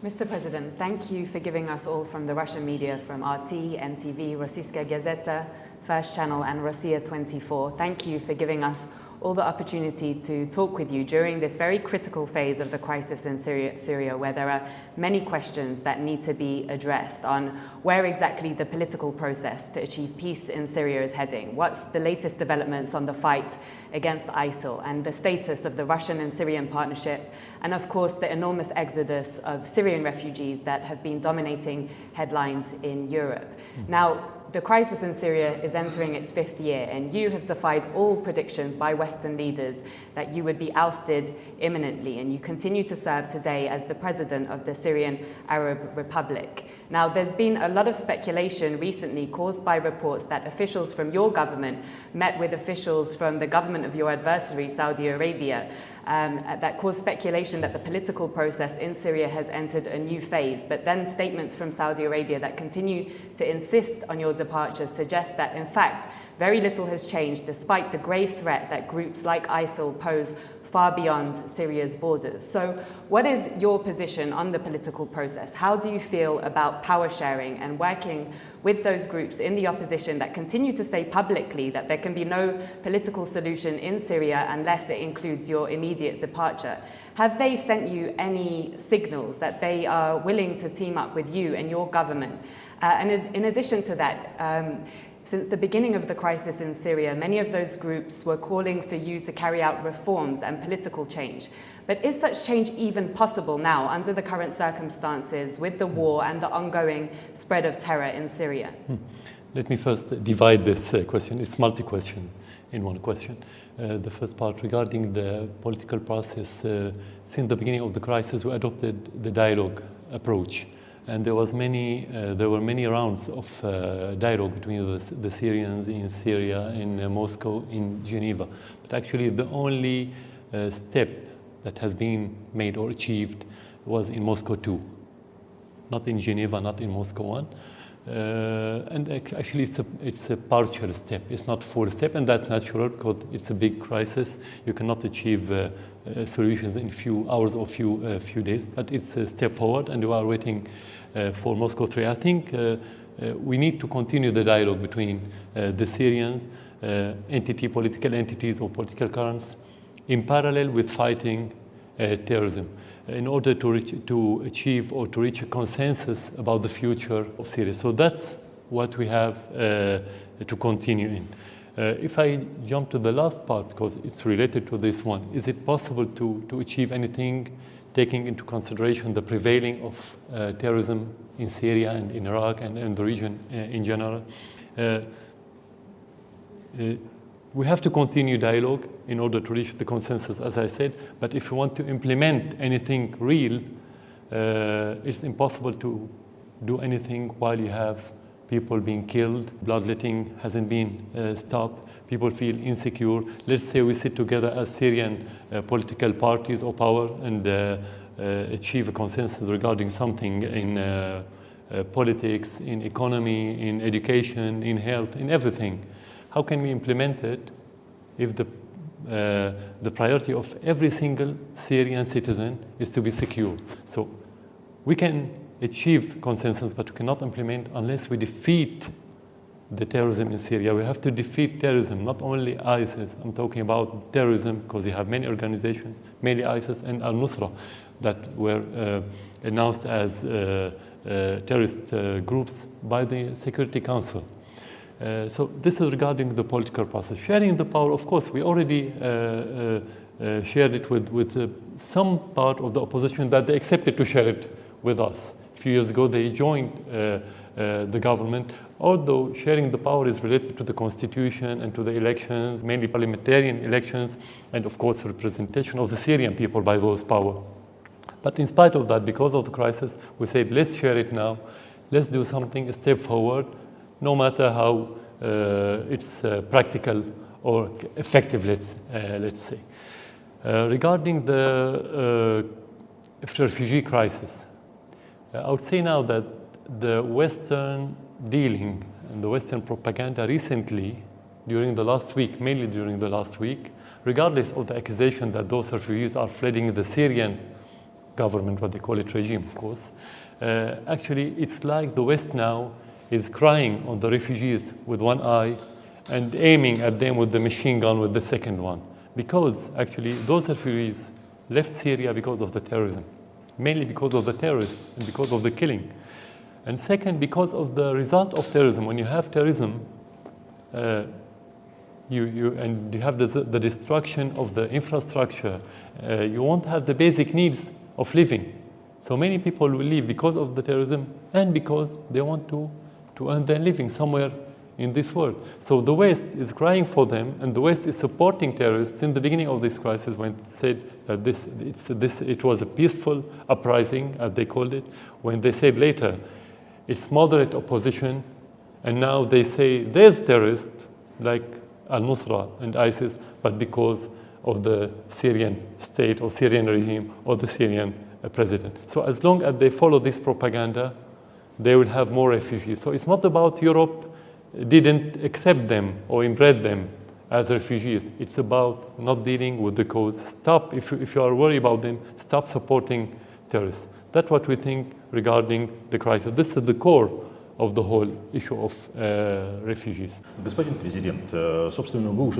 Mr. President, thank you for giving us all from the Russian media, from RT, NTV, Rossiyska Gazeta, First Channel and Rossiya 24. Thank you for giving us all the opportunity to talk with you during this very critical phase of the crisis in Syria, where there are many questions that need to be addressed on where exactly the political process to achieve peace in Syria is heading, what's the latest developments on the fight against ISIL, and the status of the Russian and Syrian partnership, and of course the enormous exodus of Syrian refugees that have been dominating headlines in Europe. Now, the crisis in Syria is entering its 5th year, and you have defied all predictions by Western leaders that you would be ousted imminently, and you continue to serve today as the president of the Syrian Arab Republic. Now, there's been a lot of speculation recently caused by reports that officials from your government met with officials from the government of your adversary, Saudi Arabia, that caused speculation that the political process in Syria has entered a new phase. But then statements from Saudi Arabia that continue to insist on your departure suggest that, in fact, very little has changed despite the grave threat that groups like ISIL pose far beyond Syria's borders. So what is your position on the political process? How do you feel about power sharing and working with those groups in the opposition that continue to say publicly that there can be no political solution in Syria unless it includes your immediate departure? Have they sent you any signals that they are willing to team up with you and your government? And in addition to that, since the beginning of the crisis in Syria, many of those groups were calling for you to carry out reforms and political change. But is such change even possible now under the current circumstances with the war and the ongoing spread of terror in Syria? Let me first divide this question. It's multi-question in one question. The first part regarding the political process, since the beginning of the crisis, we adopted the dialogue approach. And there were many rounds of dialogue between the Syrians in Syria, in Moscow, in Geneva. But actually, the only step that has been made or achieved was in Moscow 2, not in Geneva, not in Moscow 1. And actually, it's a partial step. It's not full step, and that's natural because it's a big crisis. You cannot achieve solutions in few hours or few days, but it's a step forward, and we are waiting for Moscow 3. I think we need to continue the dialogue between the Syrians, political entities or political currents, in parallel with fighting terrorism, in order to achieve or to reach a consensus about the future of Syria. So that's what we have to continue in. If I jump to the last part, because it's related to this one, is it possible to achieve anything taking into consideration the prevailing of terrorism in Syria and in Iraq and in the region in general? We have to continue dialogue in order to reach the consensus, as I said, but if you want to implement anything real, it's impossible to do anything while you have people being killed, bloodletting hasn't been stopped, people feel insecure. Let's say we sit together as Syrian political parties or power and achieve a consensus regarding something in politics, in economy, in education, in health, in everything. How can we implement it if the priority of every single Syrian citizen is to be secure? So we can achieve consensus, but we cannot implement unless we defeat the terrorism in Syria. We have to defeat terrorism, not only ISIS. I'm talking about terrorism because you have many organizations, mainly ISIS and Al-Nusra, that were announced as terrorist groups by the Security Council. So this is regarding the political process. Sharing the power, of course, we already shared it with some part of the opposition that they accepted to share it with us. A few years ago, they joined the government, although sharing the power is related to the constitution and to the elections, mainly parliamentarian elections, and of course, representation of the Syrian people by those power. But in spite of that, because of the crisis, we said, let's share it now. Let's do something, a step forward, no matter how it's practical or effective, let's say. Regarding the refugee crisis, I would say now that the Western dealing and the Western propaganda recently, during the last week, mainly during the last week, regardless of the accusation that those refugees are fleeing the Syrian government, what they call it, regime, of course. Actually, it's like the West now is crying on the refugees with one eye and aiming at them with the machine gun with the second one. Because actually those refugees left Syria because of the terrorism, mainly because of the terrorists and because of the killing. And second, because of the result of terrorism. When you have terrorism, you have the destruction of the infrastructure, you won't have the basic needs of living. So many people will leave because of the terrorism and because they want to earn their living somewhere in this world. So the West is crying for them, and the West is supporting terrorists in the beginning of this crisis when it said that it was a peaceful uprising, as they called it, when they said later it's moderate opposition, and now they say there's terrorists like al-Nusra and ISIS, but because of the Syrian state or Syrian regime or the Syrian president. So as long as they follow this propaganda, they will have more refugees. So it's not about Europe didn't accept them or inbred them as refugees. It's about not dealing with the cause. Stop, if you are worried about them, stop supporting terrorists. That's what we think regarding the crisis. This is the core of the whole issue of refugees. Господин президент, собственно, вы уже